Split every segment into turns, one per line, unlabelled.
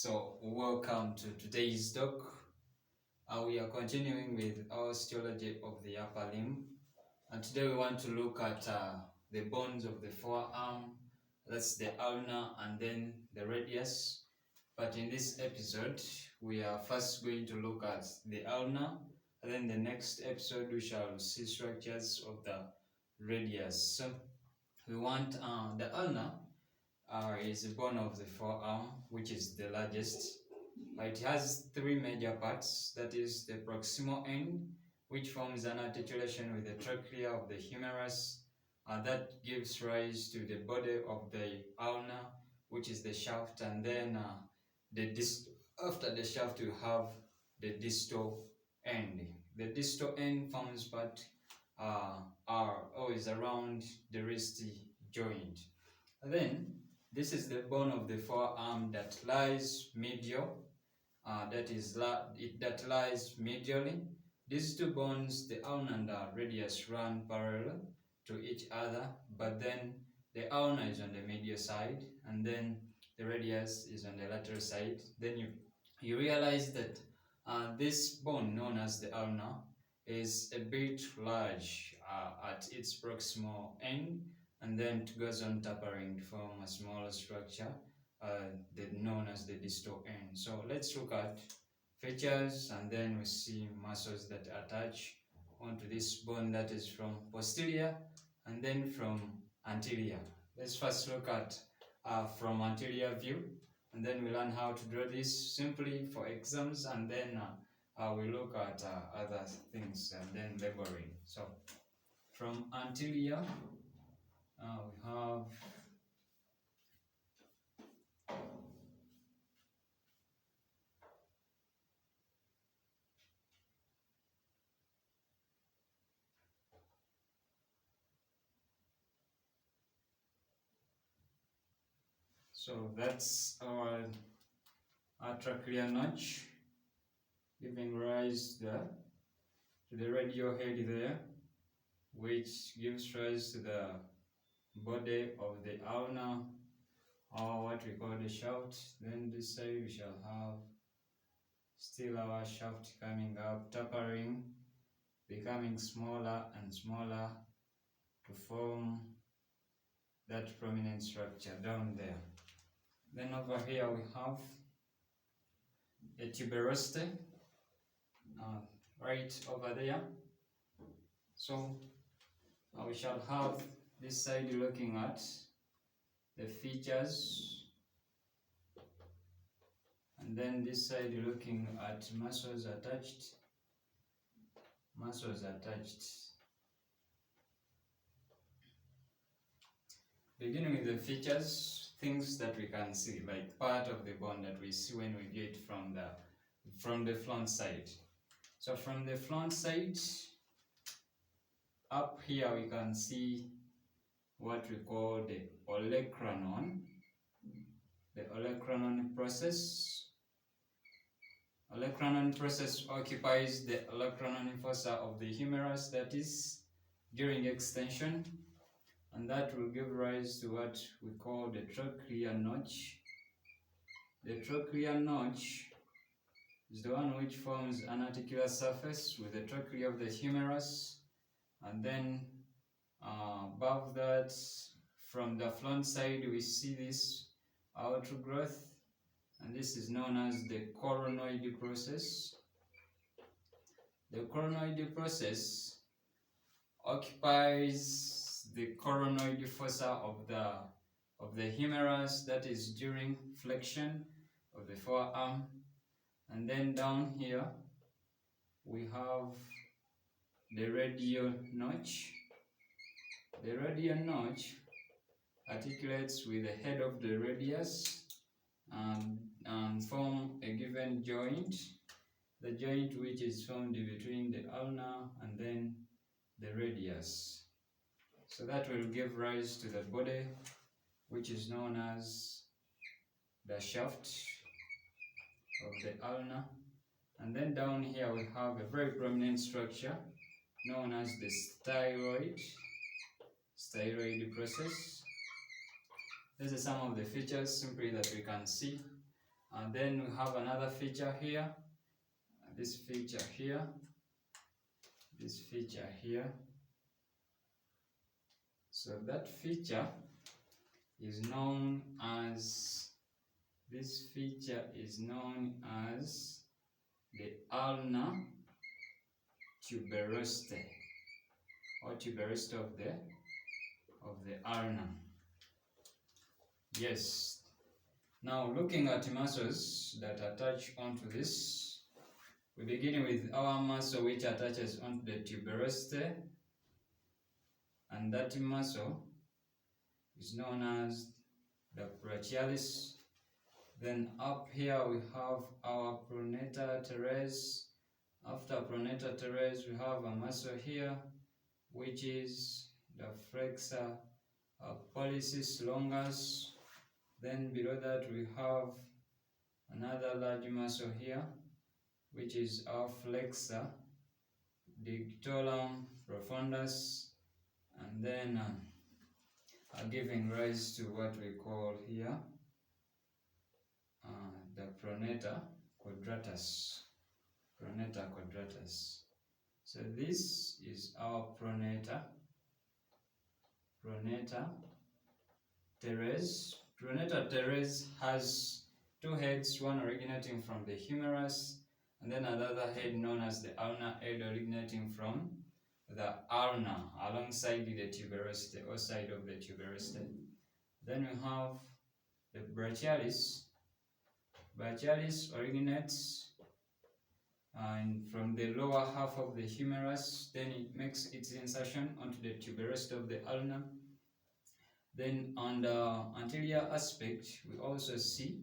So, welcome to today's talk. We are continuing with our osteology of the upper limb, and today we want to look at the bones of the forearm. That's the ulna and then the radius. But in this episode, we are first going to look at the ulna, and then the next episode we shall see structures of the radius. So, we want the ulna is the bone of the forearm, which is the largest. It has three major parts. That is the proximal end, which forms an articulation with the trachea of the humerus. That gives rise to the body of the ulna, which is the shaft, and then after the shaft you have the distal end. The distal end forms part are always around the wrist joint. And then this is the bone of the forearm that lies medial. That lies medially. These two bones, the ulna and the radius, run parallel to each other, but then the ulna is on the medial side, and then the radius is on the lateral side. Then you realize that this bone, known as the ulna, is a bit large at its proximal end, and then it goes on tapering to form a smaller structure known as the distal end. So let's look at features, and then we see muscles that attach onto this bone, that is from posterior and then from anterior. Let's first look at from anterior view, and then we learn how to draw this simply for exams, and then we look at other things and then labeling. So from anterior we have that's our trachea notch, giving rise to the radial head there, which gives rise to the body of the ulna, or what we call the shaft. Then this side we shall have still our shaft coming up, tapering, becoming smaller and smaller to form that prominent structure down there. Then over here we have a tuberosity right over there. So we shall have this side looking at the features, and then this side looking at muscles attached. Beginning with the features, things that we can see, like part of the bone that we see when we view it from the front side. So from the front side, up here we can see what we call the olecranon. The olecranon process. Olecranon process occupies the olecranon fossa of the humerus, that is during extension, and that will give rise to what we call the trachea notch. The trachea notch is the one which forms an articular surface with the trachea of the humerus, and then above that, from the front side, we see this outgrowth, and this is known as the coronoid process. The coronoid process occupies the coronoid fossa of the humerus, that is during flexion of the forearm. And then down here we have the radial notch. The radial notch articulates with the head of the radius and form a given joint, the joint which is formed between the ulna and then the radius. So that will give rise to the body, which is known as the shaft of the ulna. And then down here we have a very prominent structure known as the styloid process. These are some of the features simply that we can see. And then we have another feature here, this feature here, this feature here. So that feature is known as, this feature is known as the ulnar tuberosity, or tuberosity of the ulna. Yes. Now looking at muscles that attach onto this, we begin with our muscle which attaches onto the tuberosity, and that muscle is known as the brachialis. Then up here we have our pronator teres. After pronator teres, we have a muscle here which is the flexor pollicis longus. Then below that we have another large muscle here which is our flexor digitorum profundus, and then giving rise to what we call here the pronator quadratus. Pronator quadratus. So this is our pronator teres. Pronator teres has two heads, one originating from the humerus, and then another head known as the ulnar head originating from the ulna alongside the tuberosity, or side of the tuberosity. Then we have the brachialis. Brachialis originates from the lower half of the humerus, then it makes its insertion onto the tuberosity of the ulna. Then on the anterior aspect, we also see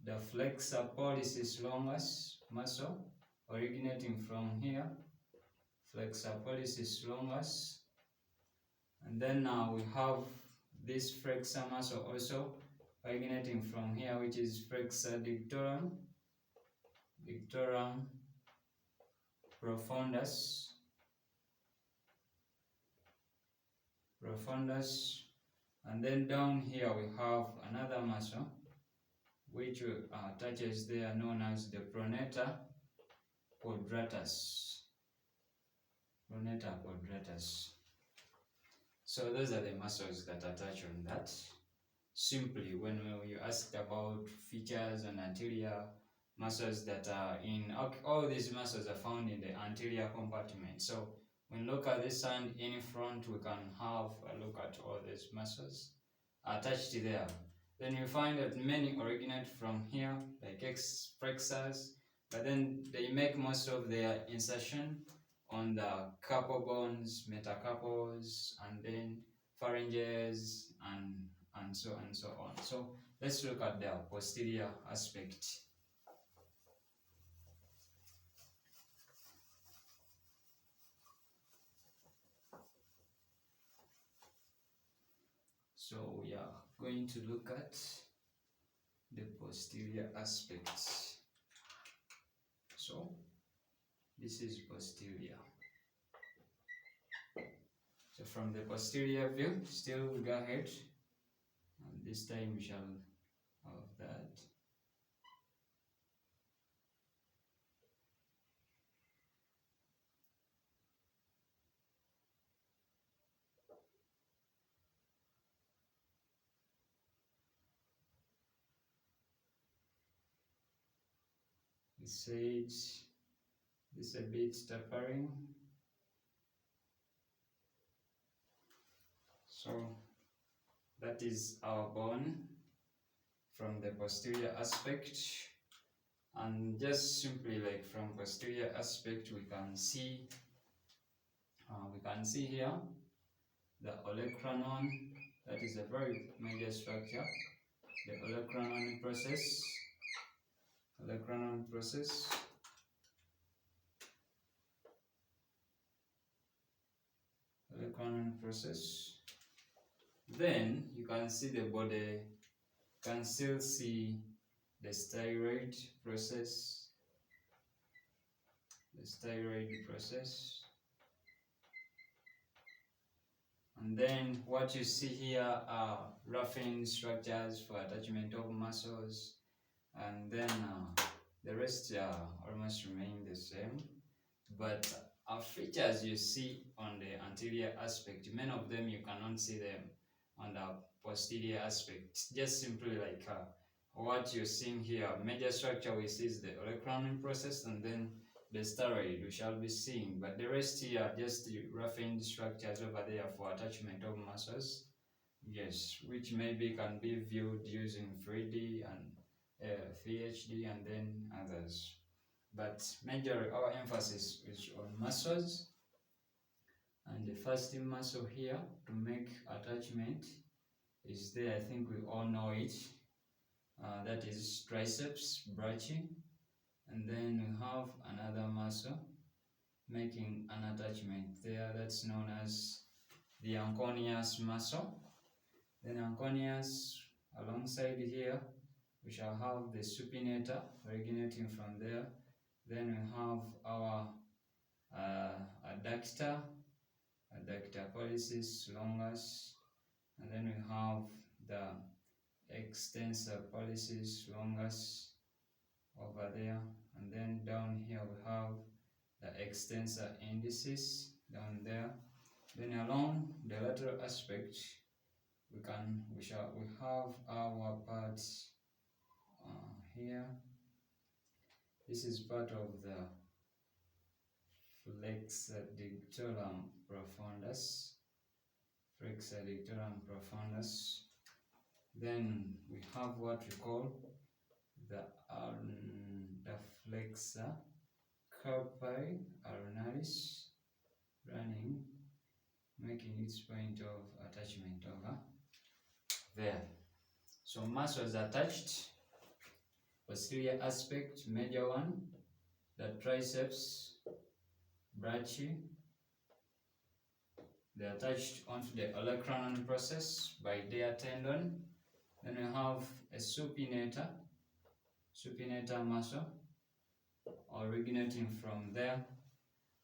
the flexor pollicis longus muscle originating from here, flexor pollicis longus. And then now we have this flexor muscle also originating from here, which is flexor digitorum profundus. And then down here we have another muscle which touches there, known as the pronator quadratus. So those are the muscles that attach on that. Simply, when you asked about features and anterior muscles that are in, all these muscles are found in the anterior compartment. So when we look at this hand in front, we can have a look at all these muscles attached there. Then you find that many originate from here, like flexors, but then they make most of their insertion on the carpal bones, metacarpals, and then phalanges, and so on. So let's look at the posterior aspect. So we are going to look at the posterior aspects. So this is posterior. So from the posterior view, still we go ahead, and this time we shall have that. We said this a bit tapering. So that is our bone from the posterior aspect, and just simply like from posterior aspect we can see here the olecranon. That is a very major structure, the olecranon process. Then you can see the body, you can still see the styroid process. And then what you see here are roughing structures for attachment of muscles, and then the rest almost remain the same. But features you see on the anterior aspect, many of them you cannot see them on the posterior aspect. Just simply like what you're seeing here, major structure we see is the olecranon process, and then the steroid we shall be seeing. But the rest here are just the roughened structures over there for attachment of muscles. Yes, which maybe can be viewed using 3D and VHD and then others. But majorly our emphasis is on muscles, and the first muscle here to make attachment is there. I think we all know it. That is triceps brachii, and then we have another muscle making an attachment there, that's known as the anconeus muscle. Then anconeus, alongside here we shall have the supinator originating from there. Then we have our adductor pollicis longus, and then we have the extensor pollicis longus over there, and then down here we have the extensor indicis down there. Then along the lateral aspect we have our part here. This is part of the flexor dictorum profundus. Then we have what we call the flexor carpi ulnaris running, making its point of attachment over there. So muscles attached, posterior aspect, major one, the triceps brachii. They are attached onto the olecranon process by their tendon. Then we have a supinator muscle originating from there.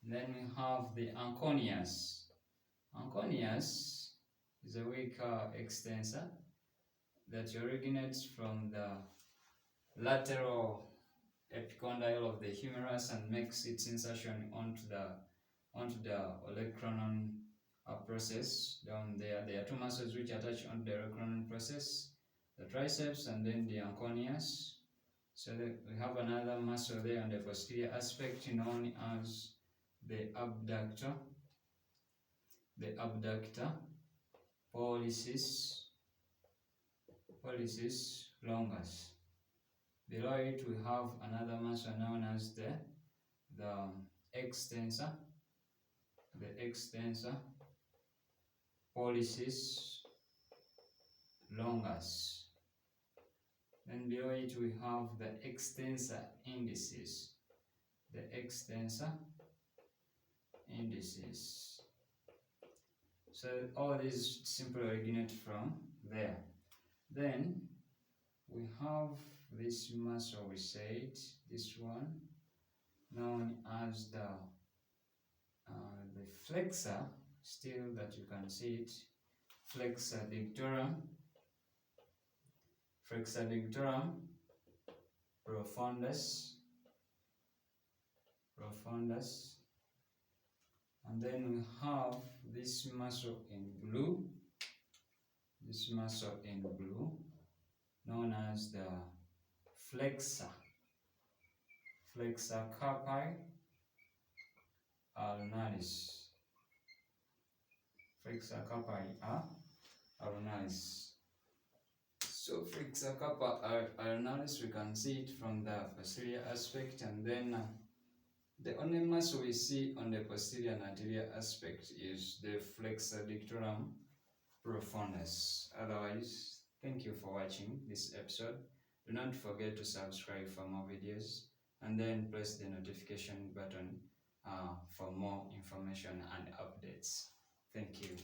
Then we have the anconeus. Anconeus is a weak extensor that originates from the lateral epicondyle of the humerus and makes its insertion onto the olecranon process down there. There are two muscles which attach onto the olecranon process, the triceps and then the anconeus. So we have another muscle there on the posterior aspect known as the abductor pollicis longus. Below it we have another muscle known as the extensor pollicis longus. Then below it we have the extensor indicis. So all these simply originate from there. Then we have this muscle, we said, this one, known as the flexor, still that you can see it, flexor dictorum profundus, and then we have this muscle in blue, known as the flexor carpi ulnaris. So flexor carpi ulnaris, we can see it from the posterior aspect, and then the only muscle we see on the posterior and anterior aspect is the flexor dictorum profundus. Otherwise, thank you for watching this episode. Do not forget to subscribe for more videos, and then press the notification button for more information and updates. Thank you.